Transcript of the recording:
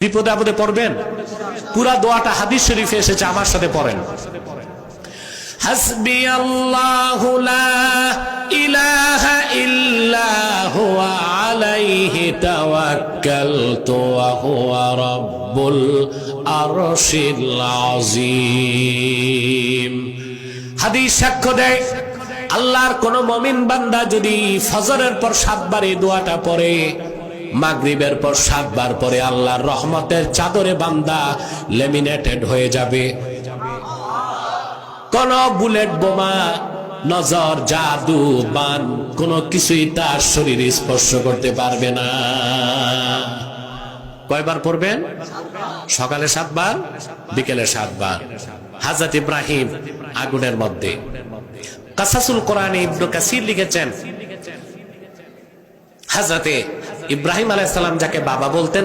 বিপদে আপদে পড়বেন, পুরা দোয়াটা হাদিস শরীফে এসেছে, আমার সাথে পড়েন। হাসবি আল্লাহু লা ইলাহা ইল্লা হুয়া আলাইহি তাওয়াক্কালতু ওয়া হুয়া রাব্বুল আরশিল আযীম। হাদিস সাক্ষ্য দেয়, আল্লাহর কোন মুমিন বান্দা যদি ফজরের পর 7 বার এই দোয়াটা পড়ে, মাগরিবের পর 7 বার পরে, আল্লাহর রহমতের চাদরে বান্দা লেমিনেটেড হয়ে যাবে। কোন বুলেট বোমা, নজর, জাদু, বান কোন কিছুই তার শরীরে স্পর্শ করতে পারবে না। কয়বার পড়বেন? সকালে 7 বার, বিকেলে 7 বার। হযরত ইব্রাহিম আগুনের মধ্যে। কাসাসুল কোরআনে ইবনে কাসির লিখেছেন, হযরত ইব্রাহিম আলাইহিস সালাম যাকে বাবা বলতেন,